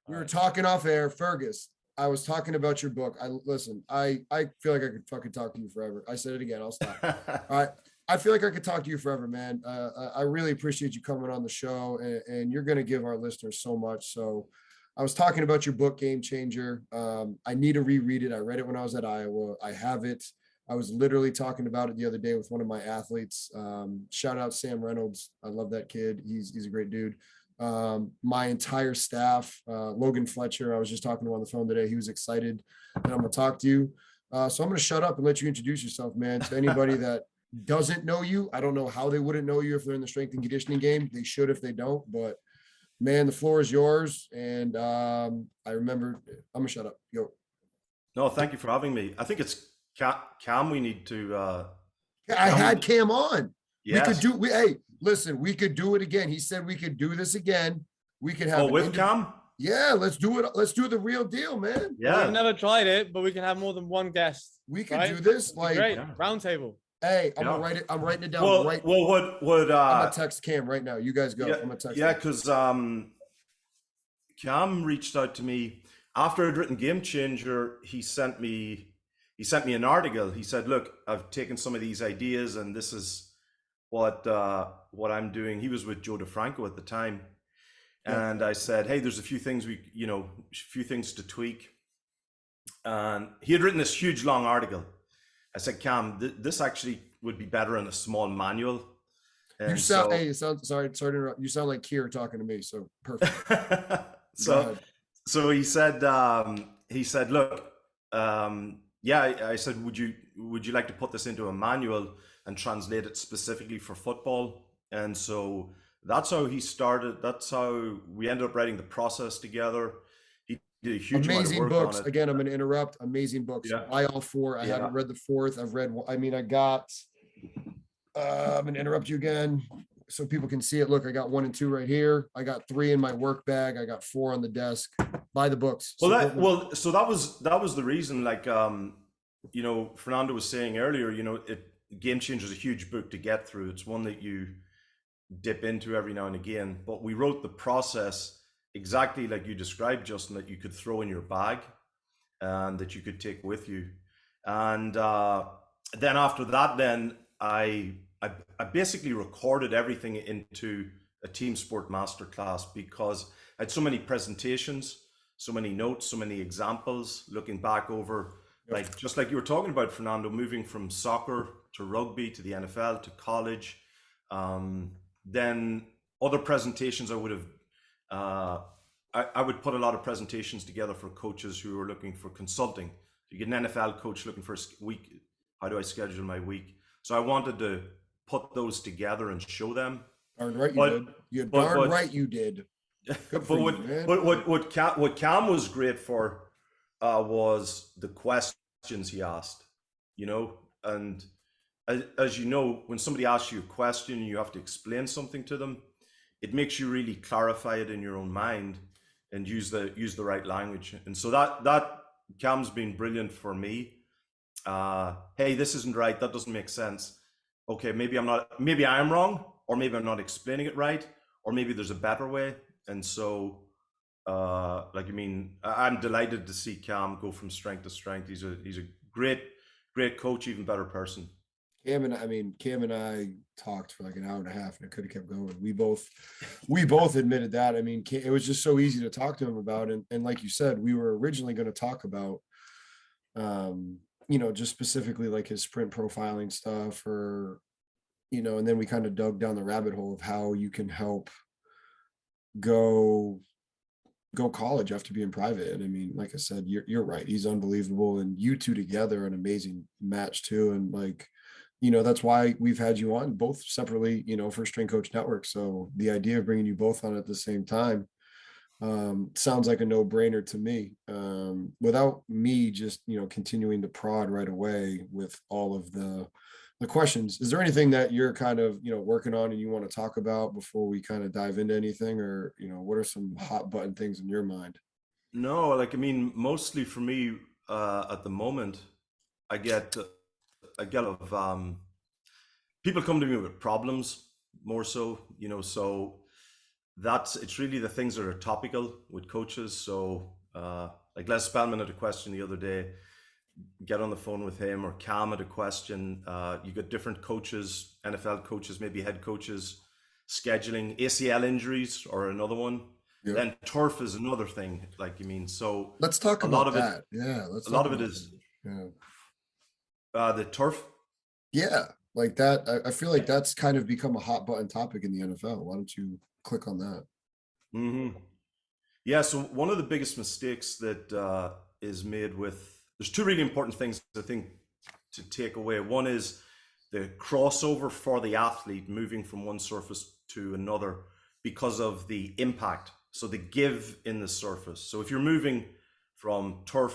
We were talking off air, Fergus. I was talking about your book. I feel like I could fucking talk to you forever. I said it again. I'll stop. All right. I feel like I could talk to you forever, man. I really appreciate you coming on the show, and you're going to give our listeners so much. So I was talking about your book, Game Changer. I need to reread it. I read it when I was at Iowa. I have it. I was literally talking about it the other day with one of my athletes. Shout out Sam Reynolds. I love that kid. He's a great dude. My entire staff, Logan Fletcher, I was just talking to him on the phone today. He was excited that I'm going to talk to you. So I'm going to shut up and let you introduce yourself, man. To anybody that doesn't know you, I don't know how they wouldn't know you if they're in the strength and conditioning game. They should if they don't, but man, the floor is yours. And I remember, I'm going to shut up. Yo. No, thank you for having me. I think it's Cam we need to... I had Cam on. Yes. We could do, hey, listen, we could do it again. He said we could do this again. We could have with Cam? Yeah, let's do it. Let's do the real deal, man. Yeah. I've never tried it, but we can have more than one guest. We could do this. Like great. Round table. Hey, I'm gonna write it. I'm writing it down I'm gonna text Cam right now. You guys go. Yeah, I'm gonna text because Cam reached out to me after I'd written Game Changer. He sent me an article. He said, look, I've taken some of these ideas and this is what I'm doing. He was with Joe DeFranco at the time. Yeah. And I said, hey, there's a few things to tweak. And he had written this huge long article. I said, Cam, this actually would be better in a small manual. And sorry to interrupt. You sound like Kier talking to me. So perfect. So he said, look, I said, would you like to put this into a manual and translate it specifically for football? And so that's how he started. That's how we ended up writing the process together. He did a huge amazing amount of work books. on it. Again, I'm going to interrupt. Amazing books. Yeah. Buy all four. I haven't read the fourth. I've read. I'm going to interrupt you again so people can see it. Look, I got 1 and 2 right here. I got 3 in my work bag. I got 4 on the desk. Buy the books. So that was the reason. Like Fernando was saying earlier. Game Changer is a huge book to get through. It's one that you dip into every now and again. But we wrote the process exactly like you described, Justin, that you could throw in your bag and that you could take with you. And then after that, then I basically recorded everything into a team sport masterclass because I had so many presentations, so many notes, so many examples, looking back over, like just like you were talking about, Fernando, moving from soccer to rugby to the NFL to college. Then other presentations I would have, I would put a lot of presentations together for coaches who are looking for consulting. You get an NFL coach looking for a week. How do I schedule my week? So I wanted to put those together and show them. Darn right you did. You're darn right you did. What Cam was great for was the questions he asked. And as you know, when somebody asks you a question, you have to explain something to them. It makes you really clarify it in your own mind and use the right language. And so that Cam's been brilliant for me. Hey, this isn't right. That doesn't make sense. Okay, maybe I am wrong, or maybe I'm not explaining it right, or maybe there's a better way. And so, I'm delighted to see Cam go from strength to strength. He's a great coach, even better person. Cam and I talked for like an hour and a half, and it could have kept going. We both admitted that. I mean, it was just so easy to talk to him about. And like you said, we were originally going to talk about, just specifically like his sprint profiling stuff, or, and then we kind of dug down the rabbit hole of how you can help go college after being private. And I mean, like I said, you're right. He's unbelievable. And you two together, an amazing match too. And like, that's why we've had you on both separately, for Strength Coach Network. So the idea of bringing you both on at the same time sounds like a no-brainer to me. Without me just, continuing to prod right away with all of the questions, is there anything that you're kind of, working on and you want to talk about before we kind of dive into anything, or, what are some hot button things in your mind? No, mostly for me, at the moment, I get a lot of people come to me with problems more so, so it's really the things that are topical with coaches. So like Les Spellman had a question the other day, get on the phone with him, or Cam had a question. You got different coaches, NFL coaches, maybe head coaches, scheduling. ACL injuries or another one. Yeah. Then turf is another thing, like you mean. So Let's talk a lot about of it, that. Yeah, let's a lot talk of it about is that. Yeah. the turf. Yeah, like that. I feel like that's kind of become a hot button topic in the NFL. Why don't you click on that? Mm-hmm. Yeah, so one of the biggest mistakes that is made with, there's two really important things I think to take away. One is the crossover for the athlete moving from one surface to another because of the impact. So the give in the surface. So if you're moving from turf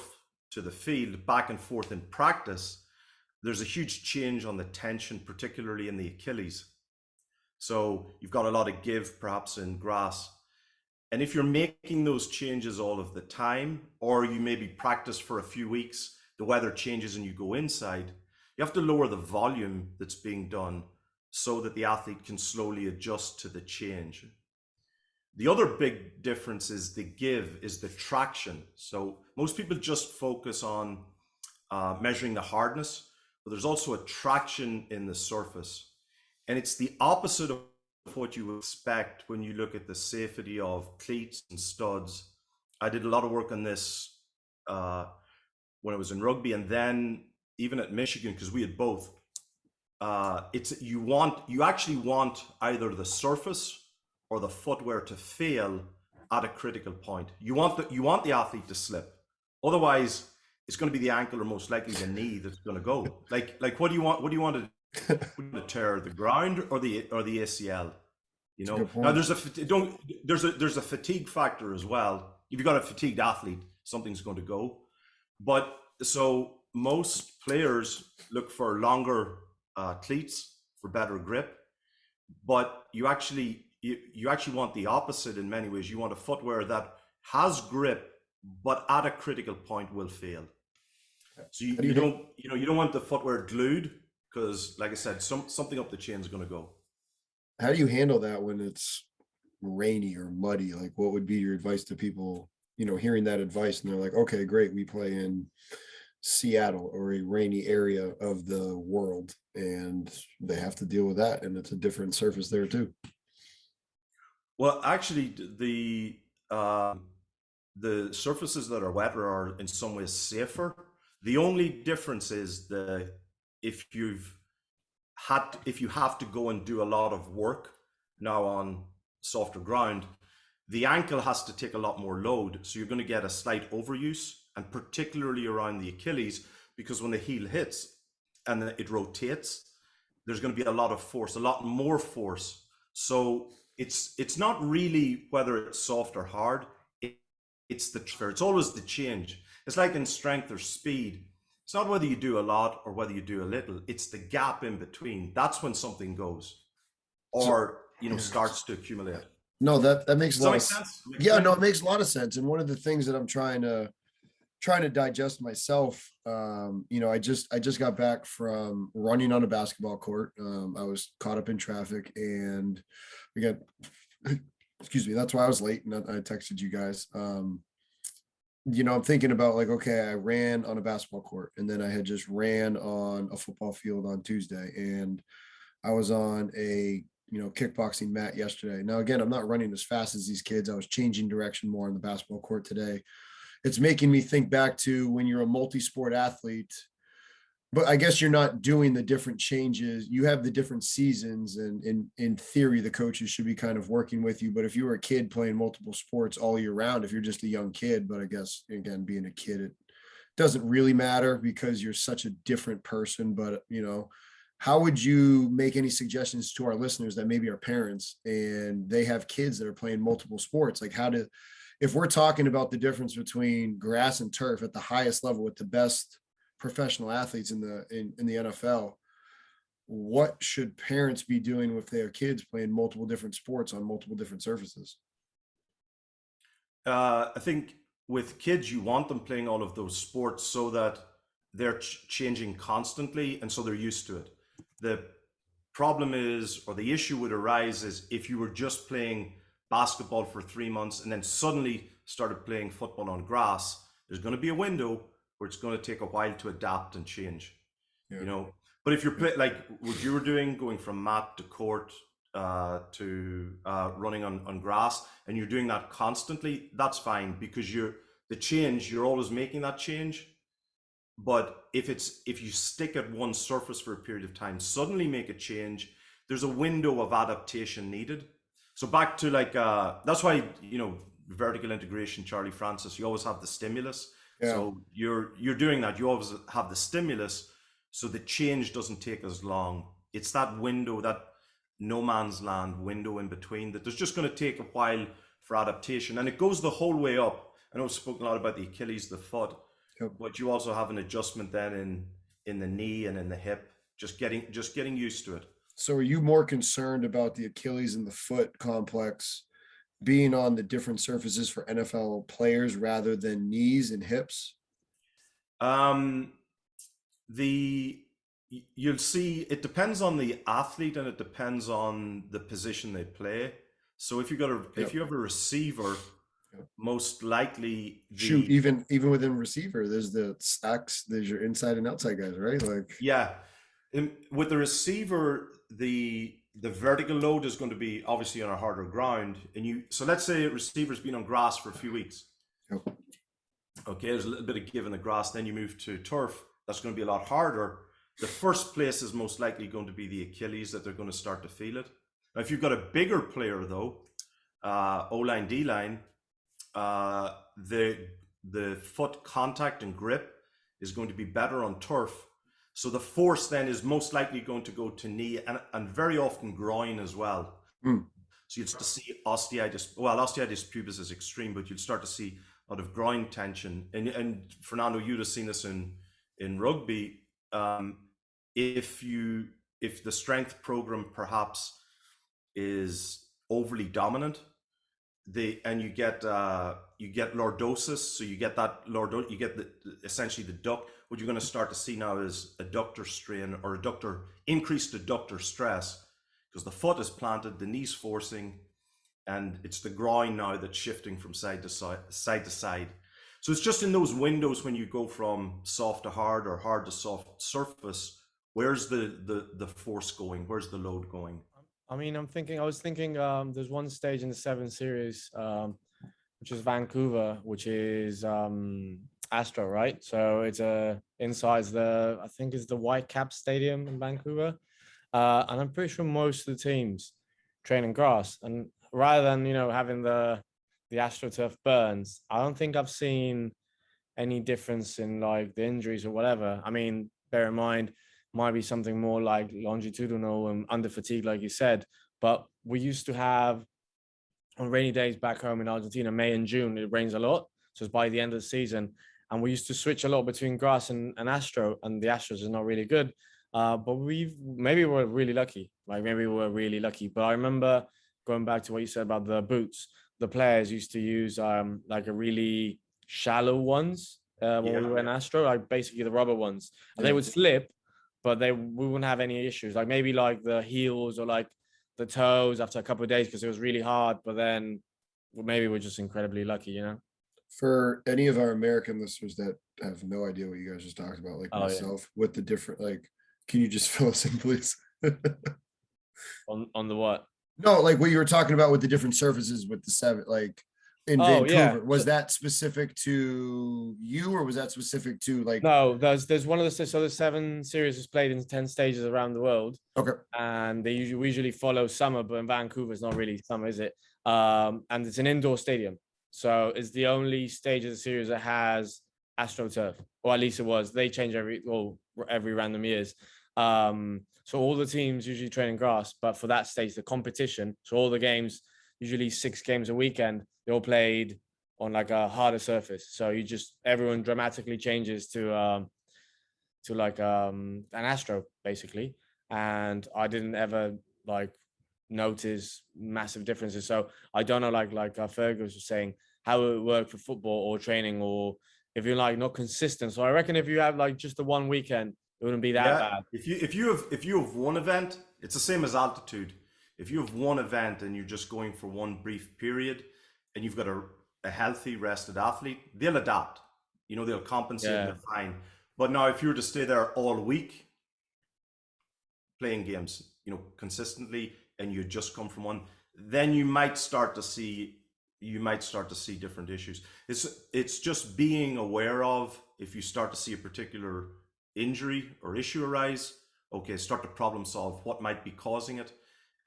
to the field back and forth in practice, there's a huge change on the tension, particularly in the Achilles. So you've got a lot of give perhaps in grass. And if you're making those changes all of the time, or you maybe practice for a few weeks, the weather changes and you go inside, you have to lower the volume that's being done so that the athlete can slowly adjust to the change. The other big difference is the give, is the traction. So most people just focus on measuring the hardness, but there's also a traction in the surface. And it's the opposite of what you expect when you look at the safety of cleats and studs. I did a lot of work on this when I was in rugby, and then even at Michigan, because we had both. You actually want either the surface or the footwear to fail at a critical point. You want the athlete to slip. Otherwise, it's going to be the ankle or most likely the knee that's going to go. Like what do you want? What do you want to tear, the ground or the ACL? You know. Now there's a fatigue factor as well. If you've got a fatigued athlete, something's going to go. But so most players look for longer cleats for better grip, but you actually want the opposite in many ways. You want a footwear that has grip, but at a critical point will fail. So you don't want the footwear glued, because, like I said, something up the chain is going to go. How do you handle that when it's rainy or muddy? Like, what would be your advice to people, hearing that advice and they're like, okay, great, we play in Seattle or a rainy area of the world, and they have to deal with that, and it's a different surface there too. Well, actually, the surfaces that are wetter are in some ways safer. The only difference is if you have to go and do a lot of work now on softer ground, the ankle has to take a lot more load. So you're going to get a slight overuse, and particularly around the Achilles, because when the heel hits and it rotates, there's going to be a lot of force, a lot more force. So it's not really whether it's soft or hard. It's always the change. It's like in strength or speed. It's not whether you do a lot or whether you do a little. It's the gap in between. That's when something goes or starts to accumulate. No, that makes a lot of sense. Yeah, no, it makes a lot of sense. And one of the things that I'm trying to digest myself, I just got back from running on a basketball court. I was caught up in traffic, and again, excuse me, that's why I was late, and I texted you guys. I'm thinking about, like, okay, I ran on a basketball court, and then I had just ran on a football field on Tuesday, and I was on a kickboxing mat yesterday. Now, again, I'm not running as fast as these kids. I was changing direction more on the basketball court today. It's making me think back to when you're a multi-sport athlete, but I guess you're not doing the different changes. You have the different seasons, and in theory, the coaches should be kind of working with you. But if you were a kid playing multiple sports all year round, if you're just a young kid, but I guess, again, being a kid, it doesn't really matter because you're such a different person. But, how would you make any suggestions to our listeners that maybe are parents and they have kids that are playing multiple sports? Like, if we're talking about the difference between grass and turf at the highest level with the best professional athletes in the NFL, what should parents be doing with their kids playing multiple different sports on multiple different surfaces? I think with kids, you want them playing all of those sports so that they're changing constantly, and so they're used to it. The problem is, or the issue would arise, is if you were just playing basketball for 3 months and then suddenly started playing football on grass, there's going to be a window where it's going to take a while to adapt and change. Yeah. You know, but if you're like what you were doing, going from mat to court to running on grass, and you're doing that constantly, that's fine, because you're always making that change. But if you stick at one surface for a period of time, suddenly make a change, there's a window of adaptation needed. So back to like that's why, you know, vertical integration, Charlie Francis, you always have the stimulus. Yeah. So you're doing that. You always have the stimulus, so the change doesn't take as long. It's that window, that no man's land window in between, that there's just going to take a while for adaptation, and it goes the whole way up. I know I've spoken a lot about the Achilles, the foot, but you also have an adjustment then in the knee and in the hip, just getting used to it. So are you more concerned about the Achilles and the foot complex being on the different surfaces for NFL players rather than knees and hips? You'll see it depends on the athlete and it depends on the position they play. So if you have a receiver, most likely even within receiver, there's the stacks, there's your inside and outside guys, right? Like with the receiver, the vertical load is going to be obviously on a harder ground, so let's say a receiver's been on grass for a few weeks. Okay, there's a little bit of give in the grass, then you move to turf. That's going to be a lot harder. The first place is most likely going to be the Achilles, that they're going to start to feel it. Now, if you've got a bigger player though, O-line, D-line, the foot contact and grip is going to be better on turf. So the force then is most likely going to go to knee and very often groin as well. So you'd start to see osteitis. Well, osteitis pubis is extreme, but you'd start to see a lot of groin tension. And Fernando, you'd have seen this in rugby. If the strength program perhaps is overly dominant, you get lordosis, so you get essentially the duct. What you're going to start to see now is adductor strain or increased adductor stress, because the foot is planted, the knee's forcing, and it's the groin now that's shifting from side to side. So it's just in those windows when you go from soft to hard or hard to soft surface, where's the force going? Where's the load going? I mean, I was thinking there's one stage in the 7 series, which is Vancouver, which is Astro, right? So it's inside I think it's the Whitecap Stadium in Vancouver. And I'm pretty sure most of the teams train in grass. And rather than, having the AstroTurf burns, I don't think I've seen any difference in like the injuries or whatever. I mean, bear in mind, might be something more like longitudinal and under fatigue, like you said. But we used to have, on rainy days back home in Argentina, May and June, it rains a lot. So it's by the end of the season. And we used to switch a lot between grass and Astro, and the Astros is not really good. But maybe we're really lucky. But I remember going back to what you said about the boots. The players used to use like a really shallow ones when we were in Astro, like basically the rubber ones. And they would slip, but we wouldn't have any issues. Like maybe like the heels or like the toes after a couple of days because it was really hard. But then maybe we're just incredibly lucky, For any of our American listeners that have no idea what you guys just talked about, like myself, with the different, like, can you just fill us in, please? On the what? No, like what you were talking about with the different surfaces with the 7, like in Vancouver. Yeah. Was that specific to you, or was that specific to like? No, there's one of the 7 series is played in 10 stages around the world. Okay. And we usually follow summer, but in Vancouver it's not really summer, is it? And it's an indoor stadium. So it's the only stage of the series that has AstroTurf, or at least it was. They change every random years. So all the teams usually train in grass, but for that stage, the competition, so all the games, usually 6 games a weekend, they all played on like a harder surface. So everyone dramatically changes to like an Astro basically. And I didn't ever like notice massive differences. So I don't know, like Fergus was saying, how it would work for football or training, or if you're like not consistent. So I reckon if you have like just the one weekend, it wouldn't be that bad. If you have one event, it's the same as altitude. If you have one event and you're just going for one brief period and you've got a healthy, rested athlete, they'll adapt. You know, they'll compensate and they're fine. But now if you were to stay there all week playing games, you know, consistently, and you just come from one, then you might start to see different issues. It's just being aware of, if you start to see a particular injury or issue arise, okay, start to problem solve what might be causing it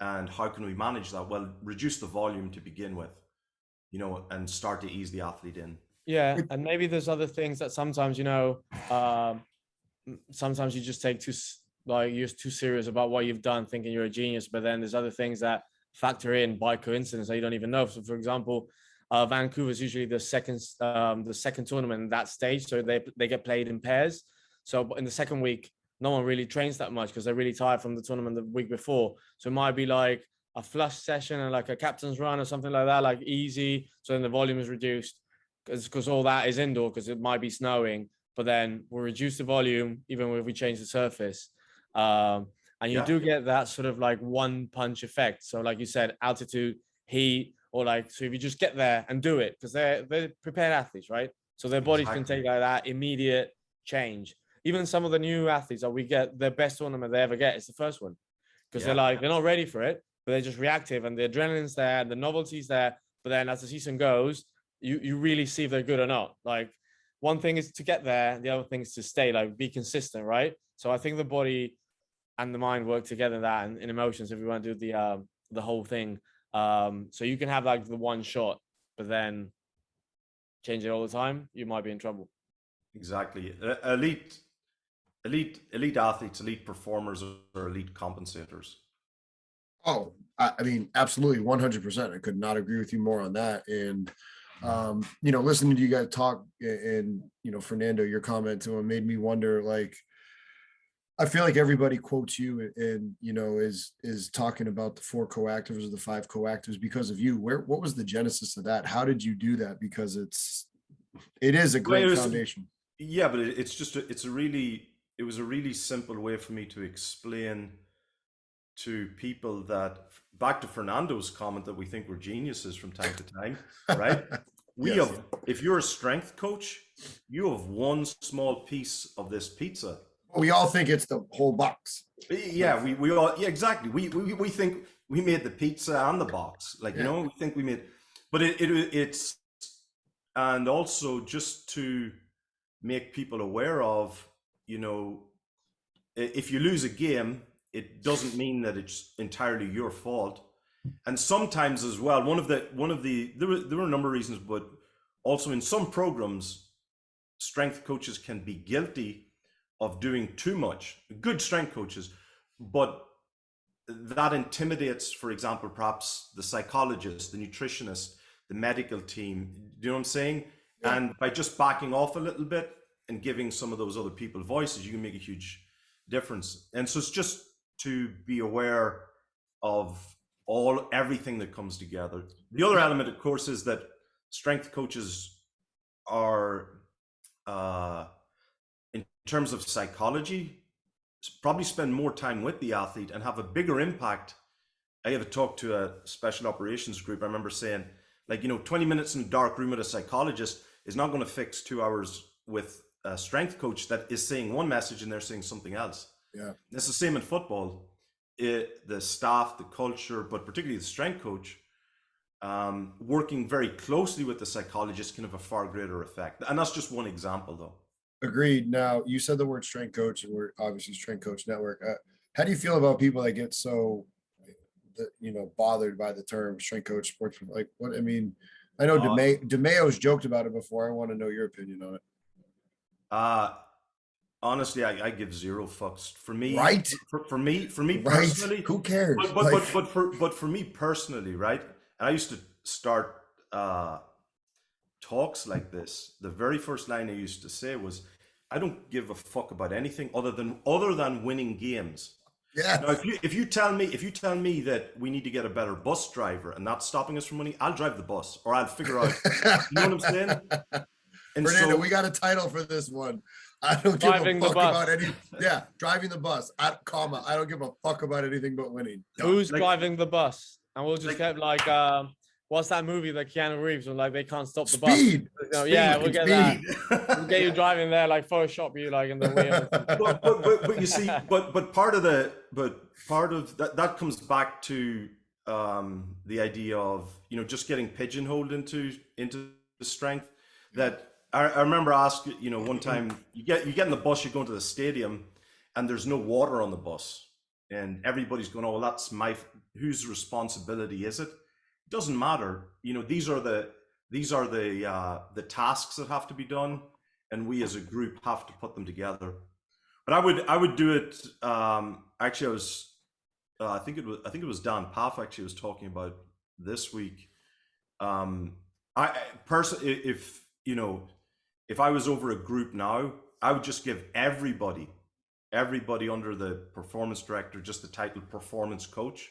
and how can we manage that? Well, reduce the volume to begin with, you know, and start to ease the athlete in. Yeah, and maybe there's other things that sometimes, you know, sometimes you just take you're too serious about what you've done, thinking you're a genius, but then there's other things that factor in by coincidence that you don't even know. So, for example, Vancouver is usually the second tournament in that stage, so they get played in pairs. So in the second week, no one really trains that much because they're really tired from the tournament the week before. So it might be like a flush session and like a captain's run or something like that, like easy. So then the volume is reduced because all that is indoor because it might be snowing. But then we'll reduce the volume even if we change the surface. And you do get that sort of like one punch effect. So like you said, altitude, heat, or like, so if you just get there and do it, because they're prepared athletes, right? So their bodies can take like that immediate change. Even some of the new athletes that we get, their best tournament they ever get is the first one. Because they're not ready for it, but they're just reactive and the adrenaline's there and the novelty's there. But then as the season goes, you really see if they're good or not. Like one thing is to get there, the other thing is to stay, like be consistent, right? So I think the body and the mind work together in that and in emotions if we want to do the whole thing. So you can have like the one shot, but then change it all the time, you might be in trouble. Exactly. Elite athletes, elite performers are elite compensators. Oh, I mean, absolutely, 100%. I could not agree with you more on that. And you know, listening to you guys talk, and you know, Fernando, your comment to him made me wonder, like, I feel like everybody quotes you and you know is talking about the 4 coactives or the 5 coactives because of you. What was the genesis of that? How did you do that? Because it is a great foundation. Yeah, but it was a really simple way for me to explain to people that, back to Fernando's comment that we think we're geniuses from time to time, right? If you're a strength coach, you have one small piece of this pizza. We all think it's the whole box. Yeah, we all, yeah, exactly. We think we made the pizza and the box, like, you know, we think we made, but it's, and also just to make people aware of, you know, if you lose a game, it doesn't mean that it's entirely your fault. And sometimes as well, there were a number of reasons, but also in some programs, strength coaches can be guilty of doing too much. Good strength coaches, but that intimidates, for example, perhaps the psychologist, the nutritionist, the medical team. Do you know what I'm saying? Yeah. And by just backing off a little bit and giving some of those other people voices, you can make a huge difference. And so it's just to be aware of everything that comes together. The other element, of course, is that strength coaches are, in terms of psychology, probably spend more time with the athlete and have a bigger impact. I have a talk to a special operations group. I remember saying, like, you know, 20 minutes in a dark room with a psychologist is not going to fix 2 hours with a strength coach that is saying one message and they're saying something else. Yeah, it's the same in football. The staff, the culture, but particularly the strength coach, working very closely with the psychologist can have a far greater effect. And that's just one example, though. Agreed. Now, you said the word strength coach, and we're obviously Strength Coach Network. How do you feel about people that get so, you know, bothered by the term strength coach, sports? Like, what I mean, I know DeMayo's joked about it before. I want to know your opinion on it. Honestly, I give zero fucks. For me, right? For me personally, who cares? But for me personally, right? And I used to start talks like this. The very first line I used to say was, "I don't give a fuck about anything other than winning games." Yeah. Now, if you tell me that we need to get a better bus driver and that's stopping us from winning, I'll drive the bus, or I'll figure out. You know what I'm saying? And Fernando, so we got a title for this one. I don't Driving give the a fuck about bus. any. Yeah, driving the bus. I don't give a fuck about anything but winning. Done. Who's like- driving the bus? And we'll just like- get like what's that movie that Keanu Reeves when like they can't stop the bus? Speed. You know, yeah, we'll get that. Speed. We'll get you driving there, like Photoshop you like in the wheel. but you see, but part of that comes back to the idea of, you know, just getting pigeonholed into the strength. That I remember asking, you know, one time you get in the bus, you go into the stadium, and there's no water on the bus, and everybody's going, oh, well, that's whose responsibility is it? It doesn't matter. You know, these are the tasks that have to be done, and we as a group have to put them together. But I would do it. Actually, I think it was Dan Paff actually was talking about this week. I personally, if I was over a group now, I would just give everybody under the performance director just the title performance coach.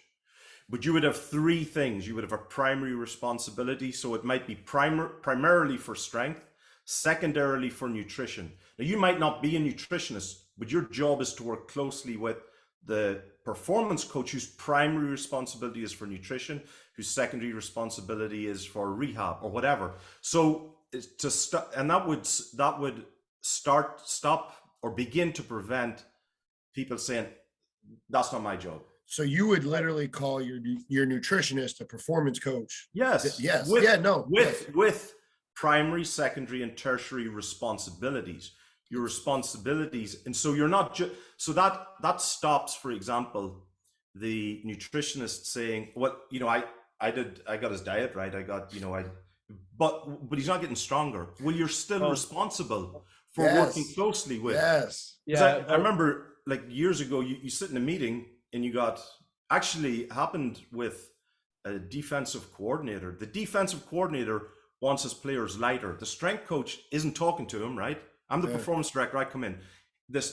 But you would have three things. You would have a primary responsibility. So it might be primarily for strength, secondarily for nutrition. Now, you might not be a nutritionist, but your job is to work closely with the performance coach whose primary responsibility is for nutrition, whose secondary responsibility is for rehab or whatever. So that would stop or begin to prevent people saying, that's not my job. So you would literally call your nutritionist a performance coach? Yes. Yes. With primary, secondary, and tertiary responsibilities. Your responsibilities, and so you're not just so that stops, for example, the nutritionist saying, "Well, you know, I got his diet right. I got, you know, but he's not getting stronger." Well, you're still responsible for working closely with. Yes. Yeah. I remember like years ago, you sit in a meeting and you got actually happened with a defensive coordinator. The defensive coordinator wants his players lighter. The strength coach isn't talking to him, right? I'm the performance director. I come in.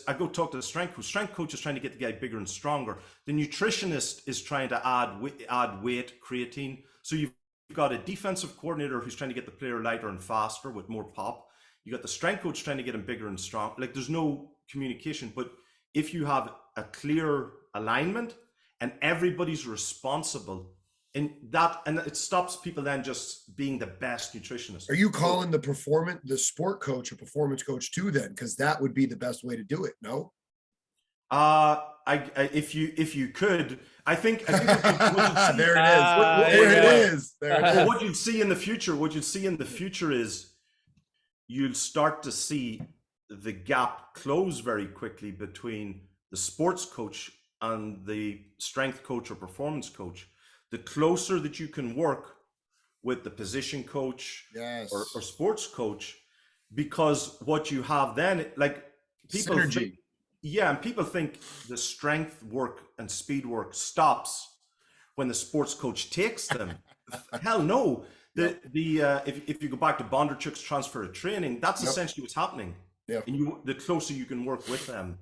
I go talk to the strength coach. Strength coach is trying to get the guy bigger and stronger. The nutritionist is trying to add weight, creatine. So you've got a defensive coordinator who's trying to get the player lighter and faster with more pop. You got the strength coach trying to get him bigger and strong. Like there's no communication. But if you have a clear alignment and everybody's responsible, and it stops people then just being the best nutritionist. Are you calling the sport coach a performance coach too then? Because that would be the best way to do it, no? If you could, I think what you'd see, there it is. What you'd see in the future is you'll start to see the gap close very quickly between the sports coach and the strength coach or performance coach. The closer that you can work with the position coach or sports coach, because what you have then, like people synergy. And people think the strength work and speed work stops when the sports coach takes them. Hell no. If you go back to Bondarchuk's transfer of training, that's essentially what's happening. Yeah. And the closer you can work with them.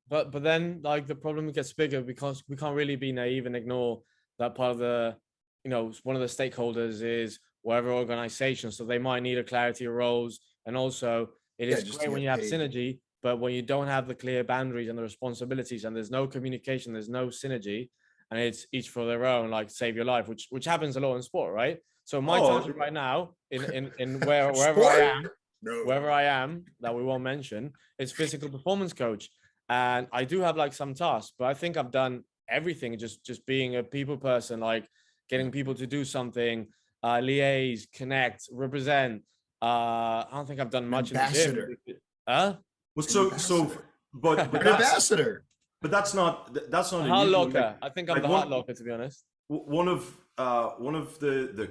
But then like the problem gets bigger because we can't really be naive and ignore that part of the, you know, one of the stakeholders is whatever organization. So they might need a clarity of roles. And also it is great when you have synergy, but when you don't have the clear boundaries and the responsibilities and there's no communication, there's no synergy, and it's each for their own, like save your life, which happens a lot in sport, right? So my target right now in wherever I am that we won't mention is physical performance coach. And I do have like some tasks, but I think I've done everything, just being a people person, like getting people to do something, liaise, connect, represent. I don't think I've done much ambassador. in the gym. Huh? Well, but ambassador. But that's not hard locker. I think I'm the hard locker, to be honest. One of the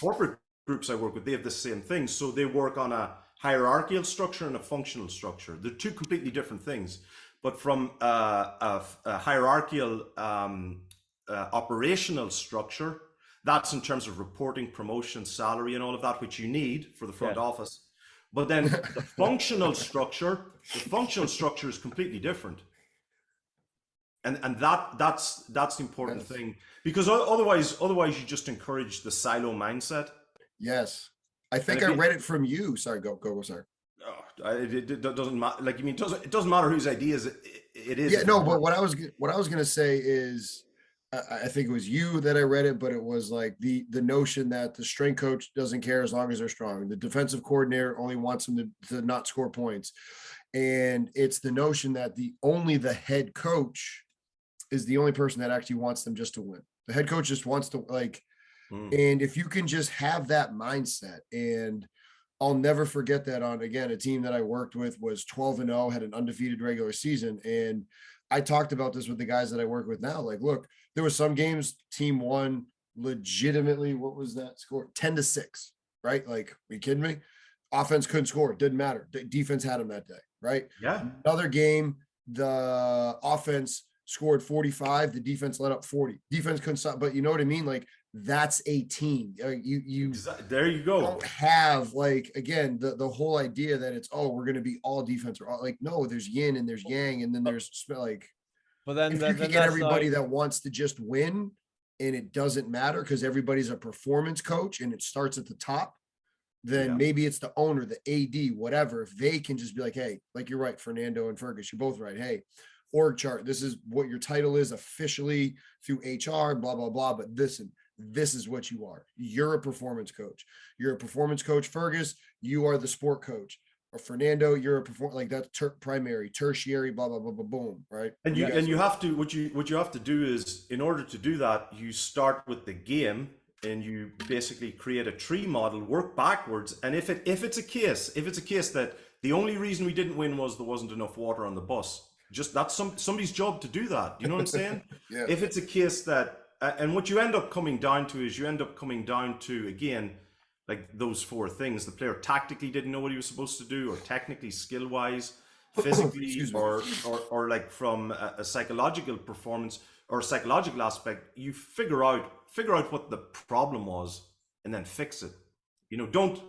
corporate groups I work with, they have the same thing. So they work on a hierarchical structure and a functional structure. They're two completely different things. But from a hierarchical operational structure, that's in terms of reporting, promotion, salary, and all of that, which you need for the front office. But then the functional structure is completely different. And that's the important thing, because otherwise you just encourage the silo mindset. Yes. I think I read it from you. Sorry, go. Sorry. It doesn't matter. Like, you mean, it doesn't matter whose ideas it is. Yeah, no, but what I was gonna say is, I think it was you that I read it, but it was like the notion that the strength coach doesn't care as long as they're strong. The defensive coordinator only wants them to not score points, and it's the notion that the head coach is the only person that actually wants them just to win. The head coach just wants to and if you can just have that mindset, and I'll never forget that on, again, a team that I worked with was 12-0, had an undefeated regular season. And I talked about this with the guys that I work with now. Like, look, there were some games team won legitimately. What was that score? 10-6, right? Like, are you kidding me? Offense couldn't score. It didn't matter. The defense had them that day, right? Yeah. Another game, the offense scored 45. The defense let up 40. Defense couldn't stop. But you know what I mean? Like, that's a team. You there you go. Don't have, like, again, the whole idea that it's, oh, we're going to be all defense, or all, like, no, there's yin and there's yang, and then there's like, but then if you can get everybody that wants to just win, and it doesn't matter because everybody's a performance coach and it starts at the top, then maybe it's the owner, the AD, whatever. If they can just be like, hey, like, you're right, Fernando and Fergus, you're both right. Hey, org chart, this is what your title is officially through HR, blah, blah, blah. But listen, this is what you are. You're a performance coach. You're a performance coach, Fergus. You are the sport coach. Or Fernando, you're a like that's primary, tertiary, blah, blah, blah, blah, boom, right? And you have to, what you have to do is, in order to do that, you start with the game and you basically create a tree model, work backwards. And if it's a case that the only reason we didn't win was there wasn't enough water on the bus, just that's somebody's job to do that. You know what I'm saying? Yeah. If it's a case that, and what you end up coming down to is, again, like those four things: the player tactically didn't know what he was supposed to do, or technically, skill wise, physically, or like from a psychological performance or psychological aspect. You figure out what the problem was and then fix it. You know, don't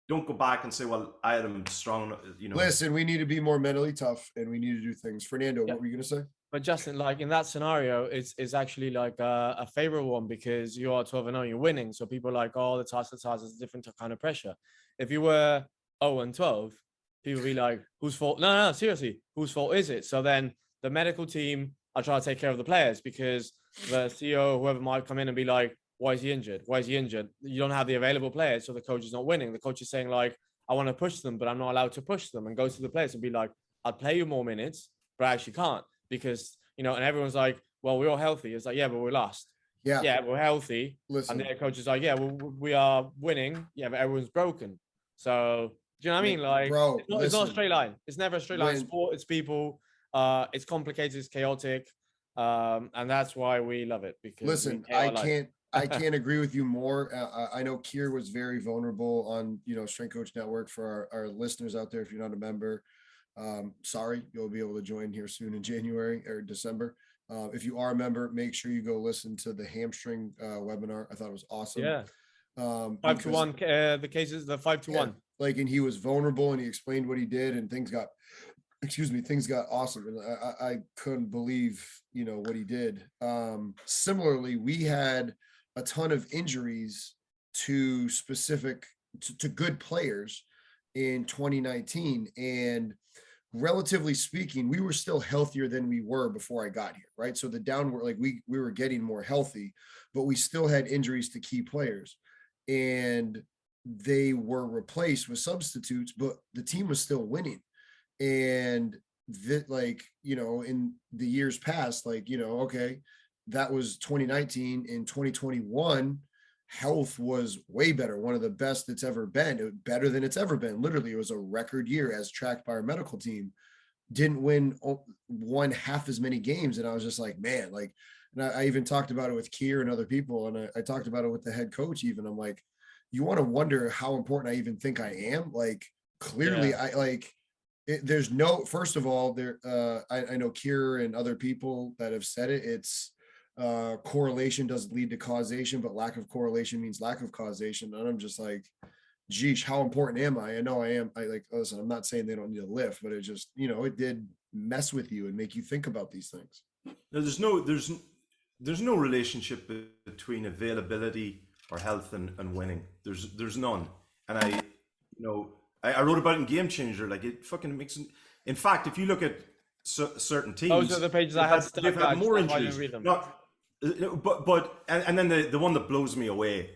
go back and say, well, I am strong. You know, listen, we need to be more mentally tough and we need to do things. Fernando, what were you gonna say? But Justin, like in that scenario, it's actually like a favorable one because you are 12-0, you're winning. So people are like, oh, the task is a different kind of pressure. If you were 0-12, people be like, whose fault? No, seriously, whose fault is it? So then the medical team are trying to take care of the players because the CEO, whoever might come in and be like, why is he injured? Why is he injured? You don't have the available players, so the coach is not winning. The coach is saying like, I want to push them, but I'm not allowed to push them, and go to the players and be like, I'll play you more minutes, but I actually can't. Because, you know, and everyone's like, well, we're all healthy. It's like, yeah, but we lost. Yeah, we're healthy. Listen. And the coach is like, yeah, we are winning. Yeah, but everyone's broken. So, do you know what I mean? Like, bro, it's not a straight line. It's never a straight line. Sport, it's people. It's complicated. It's chaotic. And that's why we love it. Because listen, I can't agree with you more. I know Kier was very vulnerable on, Strength Coach Network. For our listeners out there, if you're not a member, sorry, you'll be able to join here soon in January or December. If you are a member, make sure you go listen to the hamstring webinar. I thought it was awesome. Yeah. 5-1, the cases, the 5-1. Like, and he was vulnerable and he explained what he did, and things got awesome. And I couldn't believe, what he did. Similarly, we had a ton of injuries to good players in 2019, and relatively speaking, we were still healthier than we were before I got here, right? So the downward, like we were getting more healthy, but we still had injuries to key players, and they were replaced with substitutes, but the team was still winning. And that, like, in the years past, like, okay, that was 2019. In 2021, health was way better, one of the best it's ever been, better than it's ever been. Literally, it was a record year as tracked by our medical team. Didn't won half as many games, and I was just like, man, like, and I even talked about it with Kier and other people, and I talked about it with the head coach even. I'm like, you want to wonder how important I even think I am? Like, clearly, I like it. There's no, first of all, I know Kier and other people that have said it. It's correlation doesn't lead to causation, but lack of correlation means lack of causation. And I'm just like, geesh, how important am I? I know I am. Listen, I'm not saying they don't need a lift, but it just, it did mess with you and make you think about these things. There's no relationship between availability or health and winning. There's none. and I wrote about it in Game Changer. Like it fucking makes. In fact, if you look at certain teams, Those are the pages I had stuck. they've had more That's why I injuries. didn't read them. And then the one that blows me away,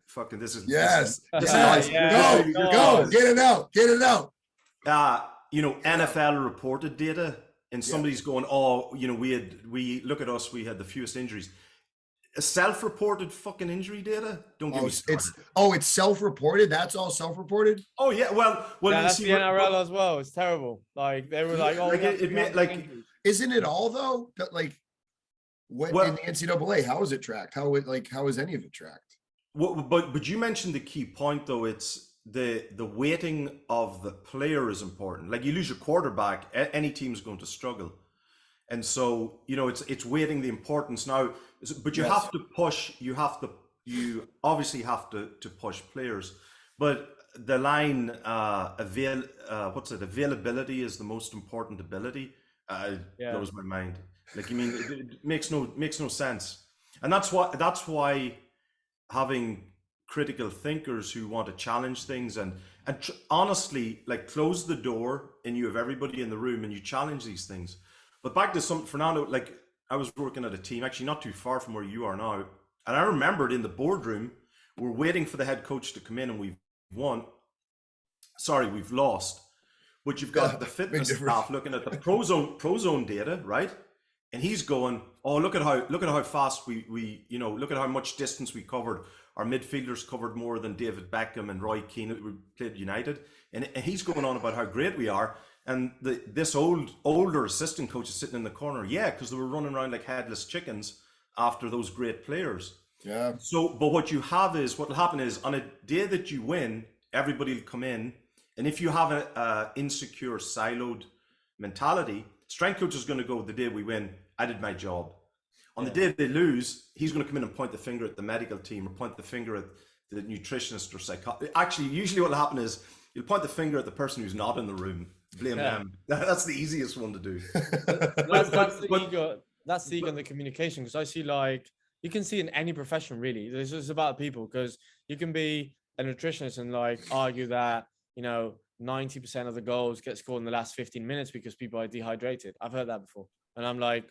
fucking this is Yes. this is Yes. Yeah. Go. Get it out. Get it out. NFL reported data, and somebody's going, oh, we look at us, we had the fewest injuries. Self-reported fucking injury data. Don't get me started. It's self-reported. That's all self-reported. Oh yeah, well, Yeah, you that's see, the NRL as well. It's terrible. Like they were like, oh, Isn't it all though? That like, what in the NCAA? How is it tracked? How is any of it tracked? But you mentioned the key point though. It's the weighting of the player is important. Like you lose your quarterback, any team's going to struggle, and so it's weighting the importance now. But you have to push. You obviously have to push players. But the line availability is the most important ability. Blows my mind. Like, it makes no sense, and that's why having critical thinkers who want to challenge things and honestly, like, close the door and you have everybody in the room and you challenge these things. But back to Fernando, like, I was working at a team actually not too far from where you are now, and I remembered in the boardroom we're waiting for the head coach to come in, and we've lost. But you've got the fitness staff looking at the pro zone data, right? And he's going, oh, look at how fast we look at how much distance we covered. Our midfielders covered more than David Beckham and Roy Keane who played United. And he's going on about how great we are. And this older assistant coach is sitting in the corner. Yeah, because they were running around like headless chickens after those great players. Yeah. So, but what'll happen is on a day that you win, everybody will come in. And if you have a insecure, siloed mentality, strength coach is going to go, the day we win, I did my job. On the day they lose, he's going to come in and point the finger at the medical team or point the finger at the nutritionist or psychologist. Actually, usually what will happen is you'll point the finger at the person who's not in the room, blame them. That's the easiest one to do. That's the ego. That's the ego and the communication. Because I see, like, you can see in any profession, really. It's just about people, because you can be a nutritionist and like argue that 90% of the goals get scored in the last 15 minutes because people are dehydrated. I've heard that before. And I'm like,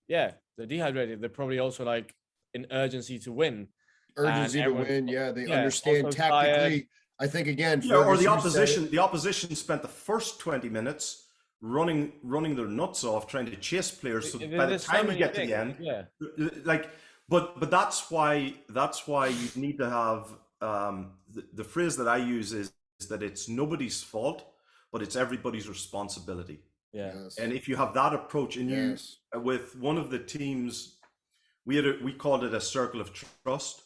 yeah, they're dehydrated. They're probably also like in urgency to win. Urgency to win. Yeah. They understand tactically. Tired. I think again, or the opposition spent the first 20 minutes running their nuts off trying to chase players. So by the time you get to the end, but that's why you need to have the phrase that I use is that it's nobody's fault, but it's everybody's responsibility. Yeah. Yes. And if you have that approach, and you with one of the teams, we called it a circle of trust.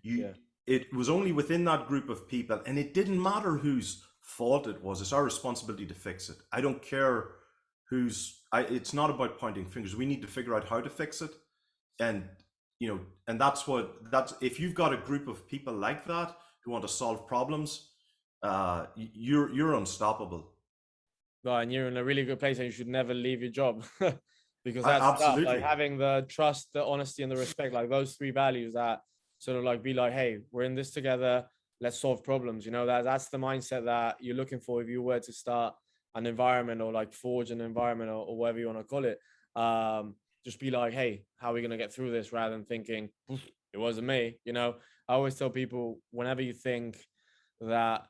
It was only within that group of people, and it didn't matter whose fault it was. It's our responsibility to fix it. I don't care it's not about pointing fingers. We need to figure out how to fix it. And and that's if you've got a group of people like that who want to solve problems, you're unstoppable. Well, and you're in a really good place, and you should never leave your job. Because that's absolutely like having the trust, the honesty, and the respect, like those three values that sort of like be like, hey, we're in this together, let's solve problems. That's the mindset that you're looking for if you were to start an environment or like forge an environment or whatever you want to call it. Just be like, hey, how are we going to get through this, rather than thinking it wasn't me. I always tell people, whenever you think that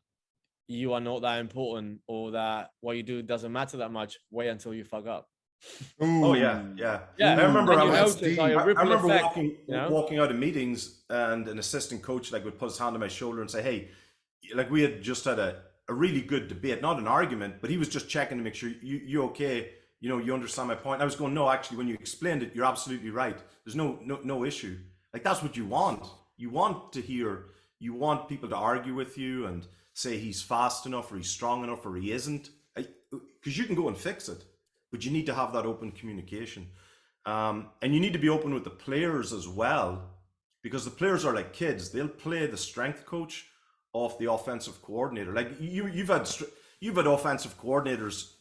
you are not that important or that what you do doesn't matter that much, wait until you fuck up. Ooh. Oh yeah. I remember walking out of meetings, and an assistant coach would put his hand on my shoulder and say, hey, like, we had just had a really good debate, not an argument, but he was just checking to make sure you okay, you understand my point. And I was going, no, actually, when you explained it, you're absolutely right. There's no issue. Like, that's what you want. You want people to argue with you and say he's fast enough or he's strong enough or he isn't, because you can go and fix it. But you need to have that open communication. And you need to be open with the players as well, because the players are like kids. They'll play the strength coach off the offensive coordinator. Like you've had offensive coordinators,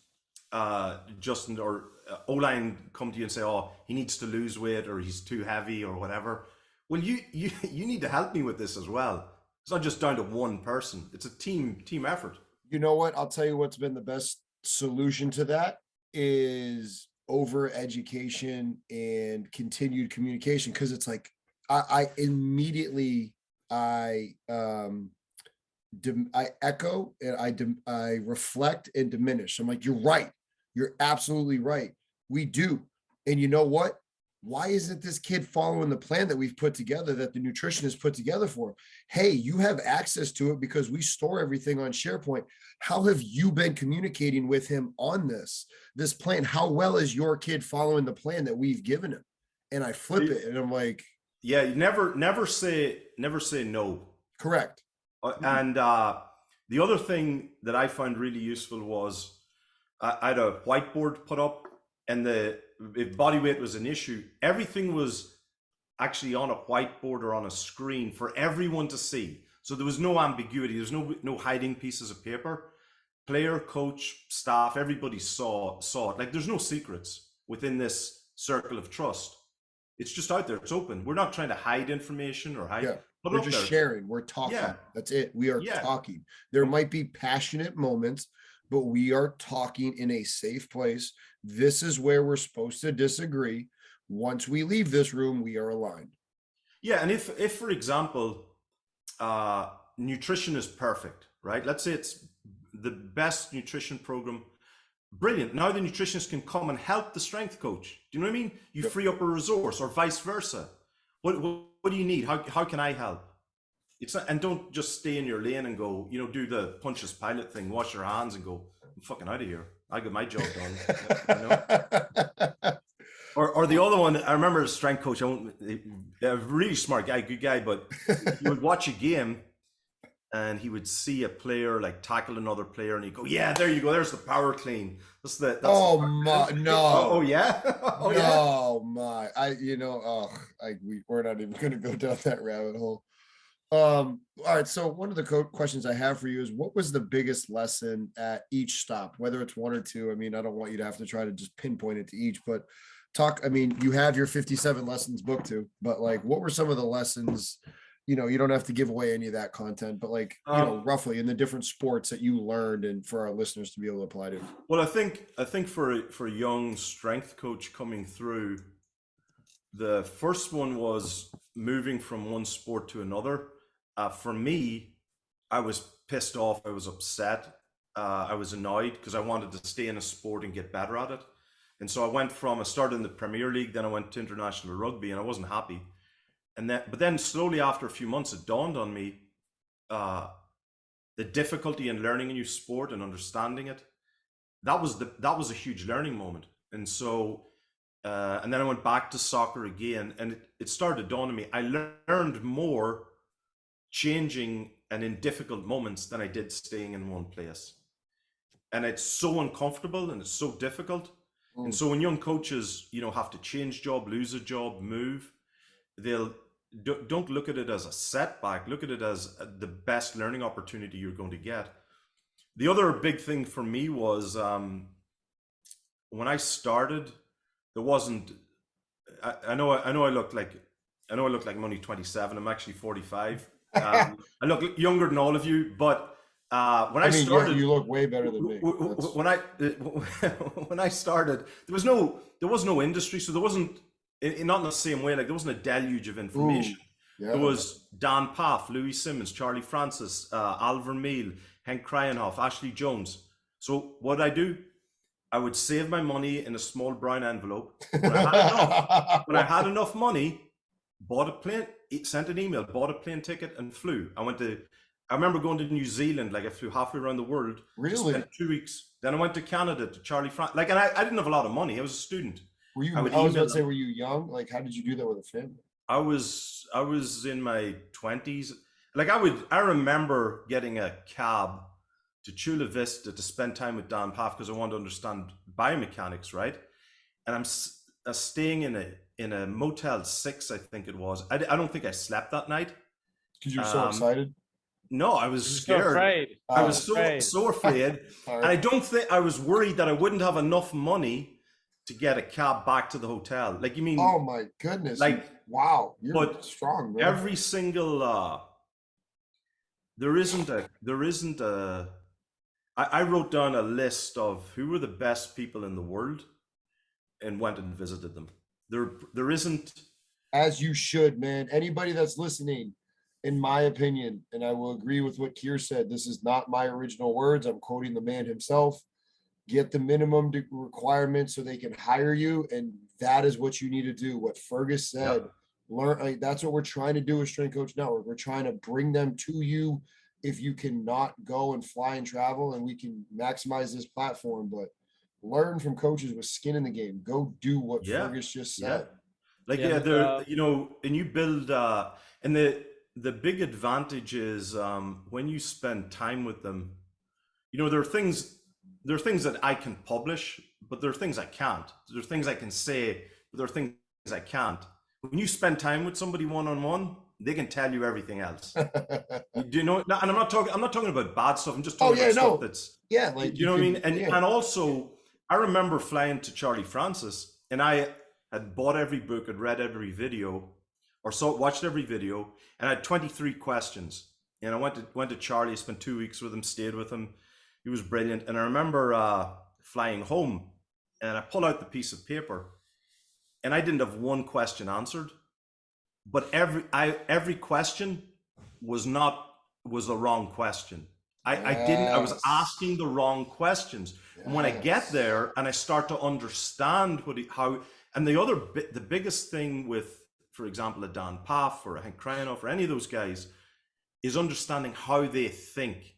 Justin, or O-line come to you and say, oh, he needs to lose weight or he's too heavy or whatever. Well, you need to help me with this as well. It's not just down to one person. It's a team effort. You know what? I'll tell you what's been the best solution to that is over education and continued communication. Cause it's like, I immediately, I echo and I reflect and diminish. I'm like, you're right. You're absolutely right. We do. And you know what? Why isn't this kid following the plan that we've put together, that the nutritionist put together for him? Hey, you have access to it because we store everything on SharePoint. How have you been communicating with him on this plan? How well is your kid following the plan that we've given him? And I flip it and I'm like, yeah, you never say no. correct. And the other thing that I found really useful was I had a whiteboard put up, and if body weight was an issue, everything was actually on a whiteboard or on a screen for everyone to see. So there was no ambiguity. There's no hiding pieces of paper. Player, coach, staff, everybody saw it. Like, there's no secrets within this circle of trust. It's just out there. It's open. We're not trying to hide information or hide. Yeah. We're just sharing. We're talking. Yeah. That's it. We are talking. There might be passionate moments, but we are talking in a safe place. This is where we're supposed to disagree. Once we leave this room, we are aligned. Yeah. And if for example, nutrition is perfect, right? Let's say it's the best nutrition program. Brilliant. Now the nutritionist can come and help the strength coach. Do you know what I mean? You free up a resource, or vice versa. What do you need? How can I help? It's not, and don't just stay in your lane and go, do the Pontius Pilate thing, wash your hands and go, I'm fucking out of here. I got my job done. Or the other one, I remember a strength coach, a really smart guy, good guy, but he would watch a game and he would see a player like tackle another player and he'd go, yeah, there you go. There's the power clean. That's no. Oh yeah. Oh no, yeah. We're not even going to go down that rabbit hole. All right. So one of the questions I have for you is, what was the biggest lesson at each stop, whether it's one or two? I mean, I don't want you to have to try to just pinpoint it to each, but you have your 57 lessons book too, but like, what were some of the lessons? You don't have to give away any of that content, but roughly in the different sports that you learned and for our listeners to be able to apply to. Well, I think for a young strength coach coming through, the first one was moving from one sport to another. For me, I was pissed off. I was upset. I was annoyed because I wanted to stay in a sport and get better at it. And so I started in the Premier League, then I went to international rugby, and I wasn't happy. But then slowly after a few months, it dawned on me the difficulty in learning a new sport and understanding it. That was a huge learning moment. And so, and then I went back to soccer again, and it started to dawn on me. I learned more changing and in difficult moments than I did staying in one place. And it's so uncomfortable and it's so difficult. And so when young coaches, have to change job, lose a job, move, don't look at it as a setback. Look at it as the best learning opportunity you're going to get. The other big thing for me was when I started, there wasn't. I know I look like I'm only 27. I'm actually 45. I look younger than all of you, but when I started, you look way better than me. When I started, there was no industry, so there wasn't. Not in the same way, like there wasn't a deluge of information. There was Dan Paff, Louis Simmons, Charlie Francis, Al Vermeil, Henk Krijnhoff, Ashley Jones. So what I do, I would save my money in a small brown envelope. When I had enough money, bought a plane, sent an email, bought a plane ticket and flew. I remember going to New Zealand, like I flew halfway around the world. Really? Spent 2 weeks. Then I went to Canada to Charlie Francis. And I didn't have a lot of money. I was a student. Were you? I was about to say, were you young? Like, how did you do that with a family? I was in my 20s. Like I remember getting a cab to Chula Vista to spend time with Dan Paff because I wanted to understand biomechanics, right? And I'm staying in a Motel 6, I think it was. I don't think I slept that night. Because you were so excited? No, I was scared. So afraid. I was so afraid. And I was worried that I wouldn't have enough money to get a cab back to the hotel. Like, you mean? Oh my goodness! Like, wow, you're strong, man. Every single there isn't a I wrote down a list of who were the best people in the world and went and visited them. There isn't. As you should, man. Anybody that's listening, in my opinion, and I will agree with what Kier said, this is not my original words. I'm quoting the man himself. Get the minimum requirements so they can hire you. And that is what you need to do. What Fergus said, Yeah. learn. Like, that's what we're trying to do with Strength Coach Network. We're trying to bring them to you if you cannot go and fly and travel, and we can maximize this platform, but learn from coaches with skin in the game. Go do what Yeah, Fergus just yeah. said. Like Yeah, yeah, but, there and you build and the big advantage is when you spend time with them, there are things that I can publish, but there are things I can't. There are things I can say, but there are things I can't. When you spend time with somebody one on one, they can tell you everything else. Do you know? And I'm not talking about bad stuff. I'm just Oh talking yeah, about stuff no, that's. yeah, Do like you know what I mean? And yeah. also, I remember flying to Charlie Francis, and I had bought every book, had read every video, or watched every video, and I had 23 questions. And I went to Charlie, spent 2 weeks with him, stayed with him. He was brilliant. And I remember flying home, and I pulled out the piece of paper, and I didn't have one question answered, but every question was the wrong question. I was Yes. asking the wrong questions. And when I get Yes. there and I start to understand and the biggest thing with, for example, a Dan Paff or a Hank Kryanoff or any of those guys is understanding how they think.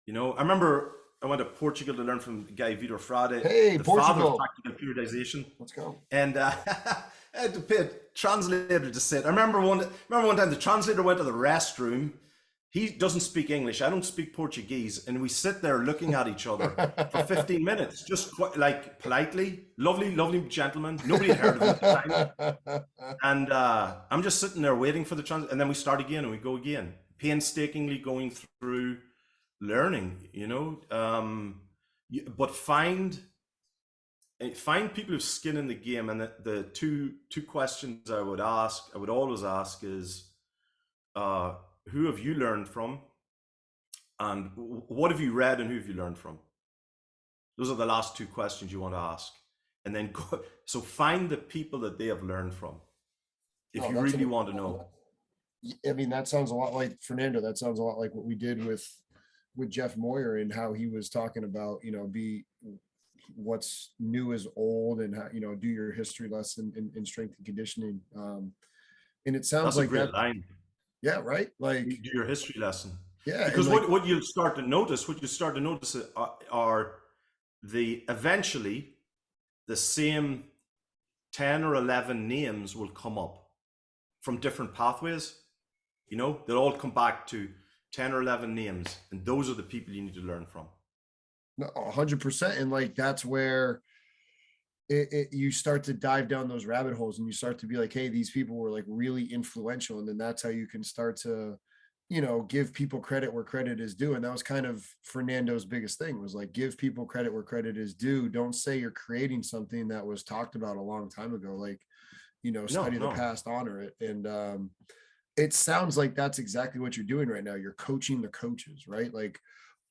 I remember I went to Portugal to learn from the guy Vitor Frade, Hey, the father of Portugal. tactical periodization. Let's go. And I had to pay a translator to sit. I remember one time the translator went to the restroom. He doesn't speak English. I don't speak Portuguese. And we sit there looking at each other for 15 minutes, just like politely. Lovely, lovely gentleman. Nobody had heard of him at the time. And I'm just sitting there waiting for the translator. And then we start again and we go again, painstakingly going through learning, but find people with skin in the game. And the two questions I would always ask is, who have you learned from, and what have you read, and who have you learned from? Those are the last two questions you want to ask, and then so find the people that they have learned from if you really want to know. I mean, that sounds a lot like Fernando. That sounds a lot like what we did with Jeff Moyer, and how he was talking about, be what's new is old, and how, do your history lesson in strength and conditioning. And it sounds That's like a great that. line. Yeah, right. Like, do your history lesson. Yeah, because what you'll start to notice, are eventually the same 10 or 11 names will come up from different pathways. They'll all come back to 10 or 11 names, and those are the people you need to learn from. No, 100%. And like, that's where you start to dive down those rabbit holes, and you start to be like, hey, these people were like really influential. And then that's how you can start to, give people credit where credit is due. And that was kind of Fernando's biggest thing, was like, give people credit where credit is due. Don't say you're creating something that was talked about a long time ago. Like, study the past, honor it. And it sounds like that's exactly what you're doing right now. You're coaching the coaches, right? Like,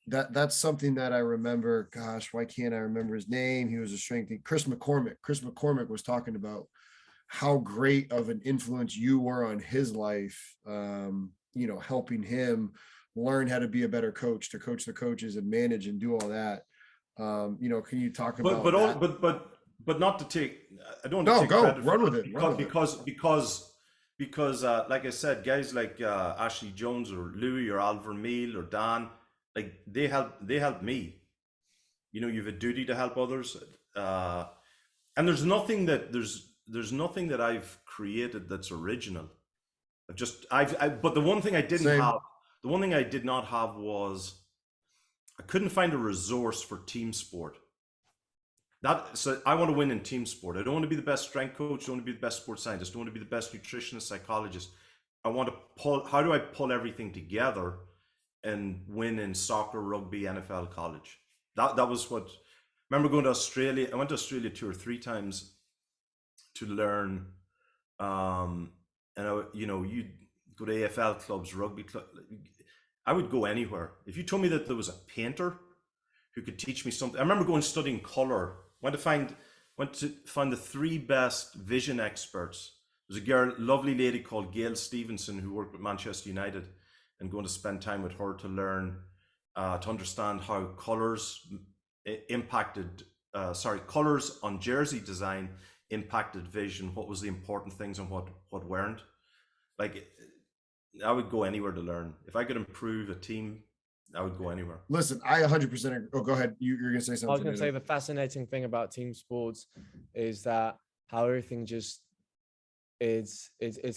that's something that I remember. Gosh, why can't I remember his name? He was a strength. Chris McCormick was talking about how great of an influence you were on his life, helping him learn how to be a better coach, to coach the coaches and manage and do all that. Can you talk about but not to take, I don't want to take credit run with it because like I said, guys like Ashley Jones or Louis or Alvar Meal or Dan, like they help me. You have a duty to help others, and there's nothing that I've created that's original. But the one thing I did not have was, I couldn't find a resource for team sport. So I want to win in team sport. I don't want to be the best strength coach. I don't want to be the best sports scientist. I don't want to be the best nutritionist, psychologist. I want to how do I pull everything together and win in soccer, rugby, NFL, college? That was what. I remember going to Australia. I went to Australia 2 or 3 times to learn. And you go to AFL clubs, rugby club. I would go anywhere. If you told me that there was a painter who could teach me something, I remember going studying color. Went to find the three best vision experts. There's a girl, lovely lady called Gail Stevenson, who worked with Manchester United, and going to spend time with her to learn, to understand how colors impacted, colors on jersey design impacted vision. What was the important things and what weren't. Like, I would go anywhere to learn. If I could improve a team, I would go anywhere. Listen, I 100% agree. Oh, go ahead. You're going to say something. I was going to say the fascinating thing about team sports is that how everything just it's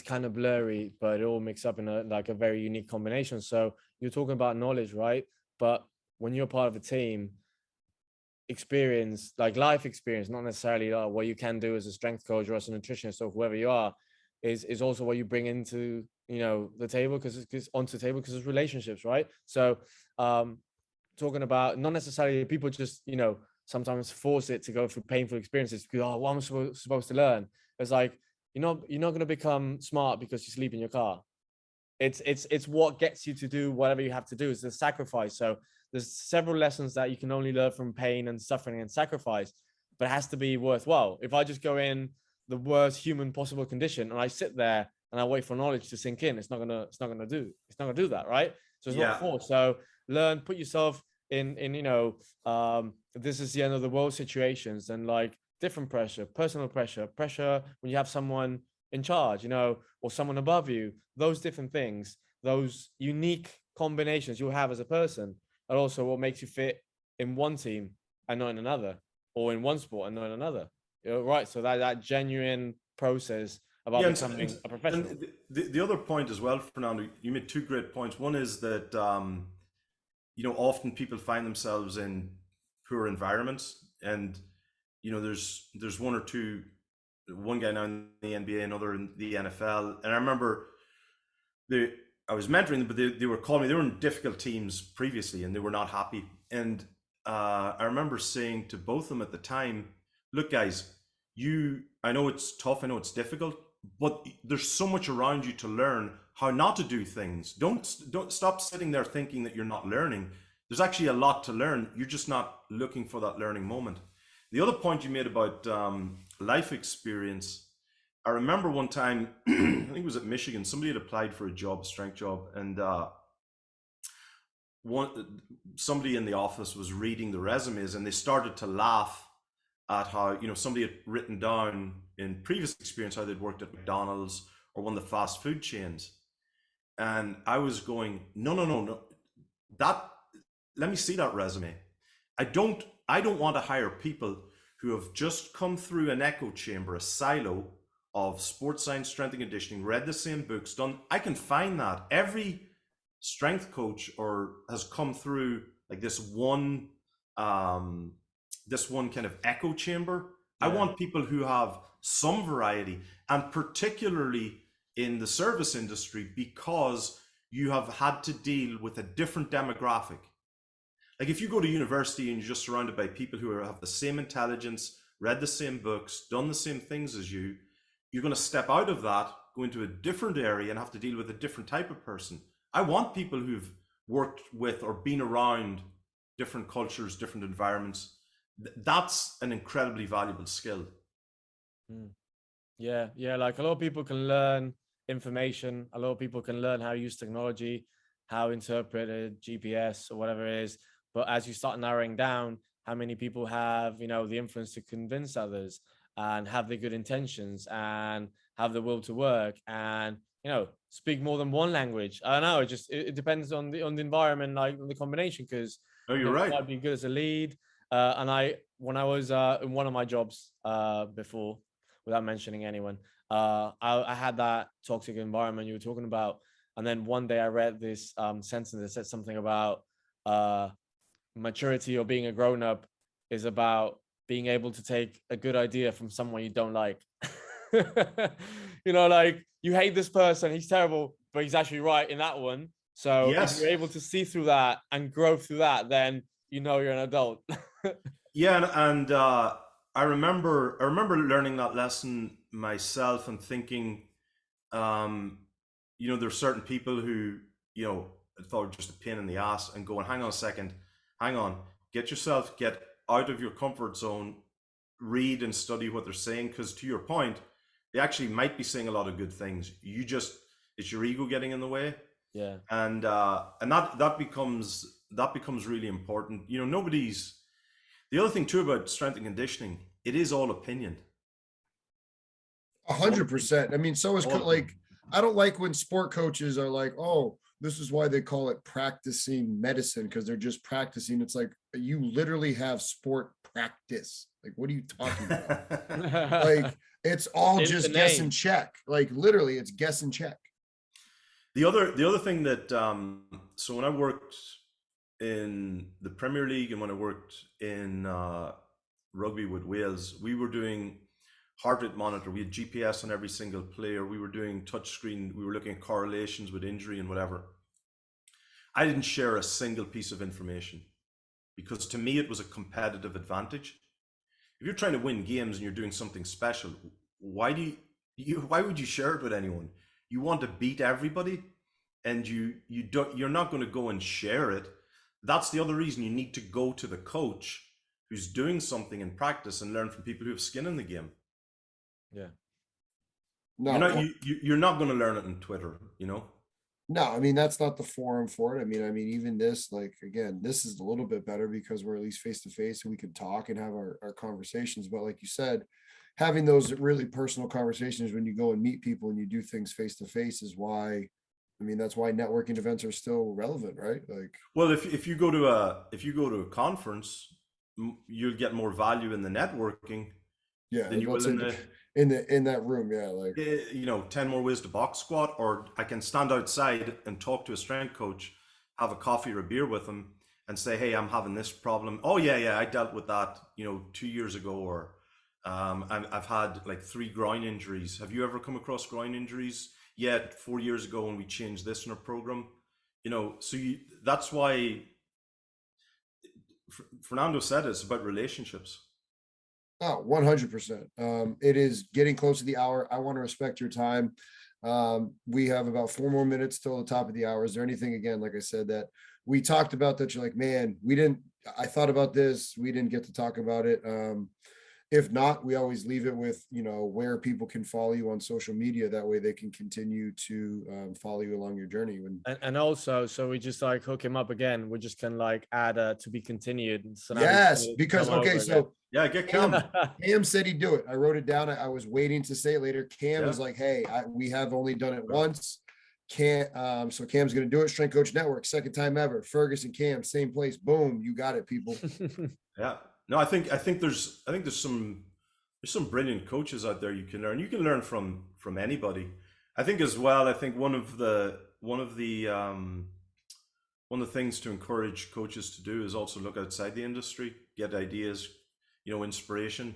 kind of blurry, but it all mixed up in a very unique combination. So you're talking about knowledge, right? But when you're part of a team, experience, like life experience, not necessarily what you can do as a strength coach or as a nutritionist or whoever you are, is also what you bring into the table, because onto the table, because it's relationships, right? So talking about not necessarily people just sometimes force it to go through painful experiences because what am I supposed to learn? It's like you're not going to become smart because you sleep in your car. It's what gets you to do whatever you have to do. It's the sacrifice. So there's several lessons that you can only learn from pain and suffering and sacrifice, but it has to be worthwhile. If I just go in the worst human possible condition and I sit there and I wait for knowledge to sink in, it's not gonna do that, right? So it's not forced. So learn, put yourself in this is the end of the world situations, and like different pressure, personal pressure when you have someone in charge, or someone above you, those different things, those unique combinations you'll have as a person, and also what makes you fit in one team and not in another, or in one sport and not in another. Right. So that genuine process about becoming a professional. And the other point as well, Fernando, you made two great points. One is that often people find themselves in poor environments, and there's one guy now in the NBA, another in the NFL, and I remember I was mentoring them, but they were calling me. They were in difficult teams previously, and they were not happy. And I remember saying to both of them at the time, "Look, guys, I know it's tough, I know it's difficult, but there's so much around you to learn how not to do things. Don't stop sitting there thinking that you're not learning. There's actually a lot to learn. You're just not looking for that learning moment." The other point you made about life experience, I remember one time, I think it was at Michigan, somebody had applied for a job, a strength job, and somebody in the office was reading the resumes, and they started to laugh at how somebody had written down in previous experience how they'd worked at McDonald's or one of the fast food chains, and I was going, no, that, let me see that resume. I don't want to hire people who have just come through an echo chamber, a silo of sports science, strength and conditioning, read the same books, done. I can find that every strength coach has come through like this one kind of echo chamber. Yeah. I want people who have some variety, and particularly in the service industry, because you have had to deal with a different demographic. Like if you go to university and you're just surrounded by people who have the same intelligence, read the same books, done the same things as you, you're going to step out of that, go into a different area and have to deal with a different type of person. I want people who've worked with or been around different cultures, different environments. That's an incredibly valuable skill. Yeah. Like a lot of people can learn information. A lot of people can learn how to use technology, how to interpret a GPS or whatever it is. But as you start narrowing down, how many people have, the influence to convince others and have the good intentions and have the will to work and, speak more than one language. I don't know. It depends on the environment, like the combination, because you're right. I'd be good as a lead. When I was in one of my jobs before, without mentioning anyone, I had that toxic environment you were talking about. And then one day I read this sentence that said something about maturity or being a grown-up is about being able to take a good idea from someone you don't like. Like you hate this person, he's terrible, but he's actually right in that one. So yes. If you're able to see through that and grow through that, then you're an adult. Yeah, and I remember learning that lesson myself and thinking, there's certain people who, thought were just a pain in the ass, and going, hang on a second, hang on, get out of your comfort zone, read and study what they're saying, because to your point, they actually might be saying a lot of good things. It's your ego getting in the way. Yeah. And that becomes really important. You know, the other thing too about strength and conditioning, it is all opinion. 100%. I mean, so is like, I don't like when sport coaches are like, oh, this is why they call it practicing medicine, because they're just practicing. It's like, you literally have sport practice. Like, what are you talking about? Like, it's all just guess and check. Like, literally, it's guess and check. The other thing that so when I worked in the Premier League and when I worked in rugby with Wales, we were doing heart rate monitor. We had GPS on every single player. We were doing touchscreen. We were looking at correlations with injury and whatever. I didn't share a single piece of information because to me it was a competitive advantage. If you're trying to win games and you're doing something special, why would you share it with anyone? You want to beat everybody, and you're not going to go and share it. That's the other reason you need to go to the coach who's doing something in practice and learn from people who have skin in the game. Yeah. No, you're not going to learn it on Twitter, you know? No, I mean, that's not the forum for it. I mean, even this, like, again, this is a little bit better because we're at least face to face and we can talk and have our conversations. But like you said, having those really personal conversations when you go and meet people and you do things face to face is why, I mean, that's why networking events are still relevant, right? Like, well, if you go to a conference, you'll get more value in the networking. Yeah, than you will in that room. Yeah, like, you know, 10 more ways to box squat, or I can stand outside and talk to a strength coach, have a coffee or a beer with him, and say, hey, I'm having this problem. Oh yeah, I dealt with that, you know, 2 years ago, or I've had like 3 groin injuries. Have you ever come across groin injuries? Yeah, 4 years ago when we changed this in our program. You know, so that's why Fernando said it's about relationships. Oh, 100%. It is getting close to the hour. I want to respect your time. We have about 4 more minutes till the top of the hour. Is there anything, again, like I said, that we talked about that you're like, man, I thought about this, we didn't get to talk about it? If not, we always leave it with, you know, where people can follow you on social media. That way they can continue to follow you along your journey. And also, so we just like hook him up again. We just can like add a to be continued. So yes, because, okay, so yeah, get Cam. Cam said he'd do it. I wrote it down. I was waiting to say it later. Cam was like, hey, we have only done it once. So Cam's going to do it. Strength Coach Network, second time ever. Fergus and Cam, same place. Boom, you got it, people. Yeah. No, I think there's some brilliant coaches out there you can learn. You can learn from anybody. I think as well. I think one of the things to encourage coaches to do is also look outside the industry, get ideas, you know, inspiration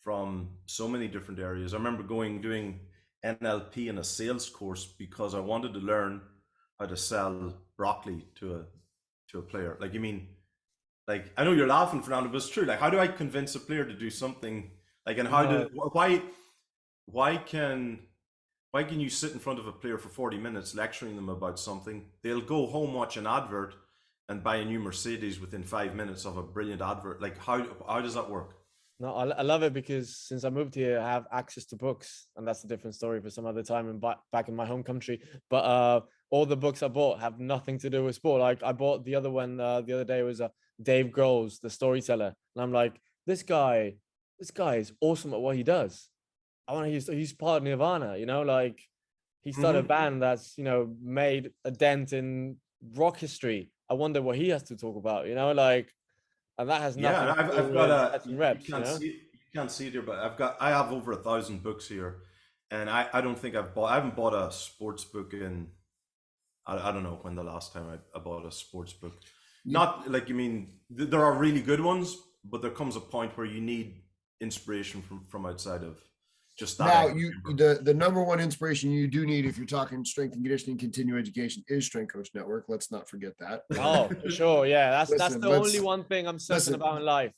from so many different areas. I remember doing NLP in a sales course because I wanted to learn how to sell broccoli to a player. Like, you mean, like, I know you're laughing, Fernando, but it's true. Like, how do I convince a player to do something? Like, and why can you sit in front of a player for 40 minutes lecturing them about something? They'll go home, watch an advert, and buy a new Mercedes within 5 minutes of a brilliant advert. Like, how does that work? No, I love it because since I moved here, I have access to books, and that's a different story for some other time and back in my home country. But all the books I bought have nothing to do with sport. Like, I bought the other one the other day, was Dave Grohl's The Storyteller, and I'm like, this guy is awesome at what he does. I want to he's part of Nirvana, you know, like he started a band that's, you know, made a dent in rock history. I wonder what he has to talk about, you know, like, and that has nothing. Yeah, I've got reps, you can't see it here, but I have over 1,000 books here, and I don't think I haven't bought a sports book in I don't know when the last time I bought a sports book. Not like, you mean, there are really good ones, but there comes a point where you need inspiration from outside of just that. Now, the number one inspiration you do need if you're talking strength and conditioning, continuing education, is Strength Coach Network. Let's not forget that. Oh, for sure. Yeah, that's the only one thing I'm certain about in life.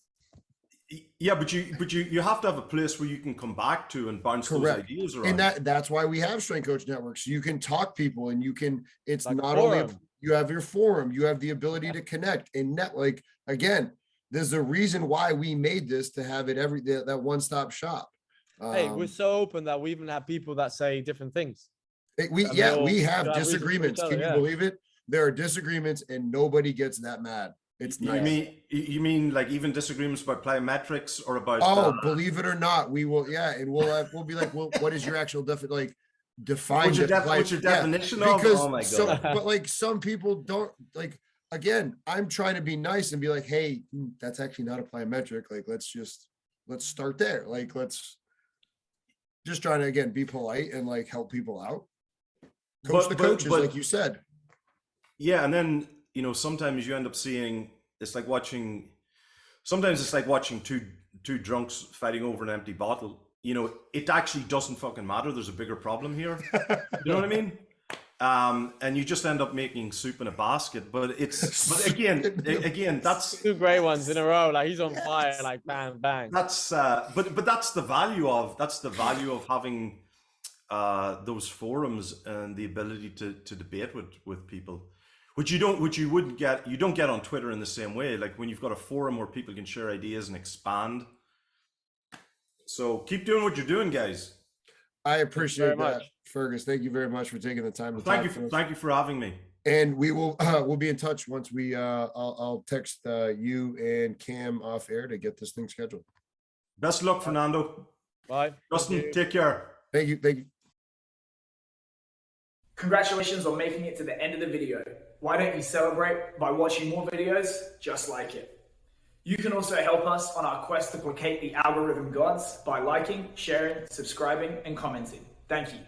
Yeah, but you have to have a place where you can come back to and bounce those ideas around. And that's why we have Strength Coach Network. So you can talk people and you can, it's like not only, you have your forum, you have the ability to connect and net. Like, again, there's a reason why we made this, to have it that one-stop shop. Hey, we're so open that we even have people that say different things. We And we all- have we have reason for each disagreements. other, Can you yeah. believe it? There are disagreements and nobody gets that mad. It's nice. You mean like even disagreements about plyometrics or about? Oh, believe it or not, we will. Yeah, and we'll be like, well, what is your actual define? What's your definition of? Because Oh my god! but like some people don't like. Again, I'm trying to be nice and be like, hey, that's actually not a plyometric. Like, let's start there. Like, let's just trying to, again, be polite and like help people out. Coach the coaches, like you said. Yeah, and then sometimes you end up seeing sometimes it's like watching two drunks fighting over an empty bottle. It actually doesn't fucking matter. There's a bigger problem here. You know what I mean? And you just end up making soup in a basket. But again, that's 2 great ones in a row. Like, he's on fire, like bang, bang. That's but that's the value of having those forums and the ability to debate with people, which you don't get on Twitter in the same way. Like, when you've got a forum where people can share ideas and expand. So keep doing what you're doing, guys. I appreciate that, Fergus. Thank you very much for taking the time to talk to us. Thank you for having me. And we will we'll be in touch once we I'll text you and Cam off air to get this thing scheduled. Best of luck, Fernando. Bye. Justin, take care. Thank you. Congratulations on making it to the end of the video. Why don't you celebrate by watching more videos just like it? You can also help us on our quest to placate the algorithm gods by liking, sharing, subscribing, and commenting. Thank you.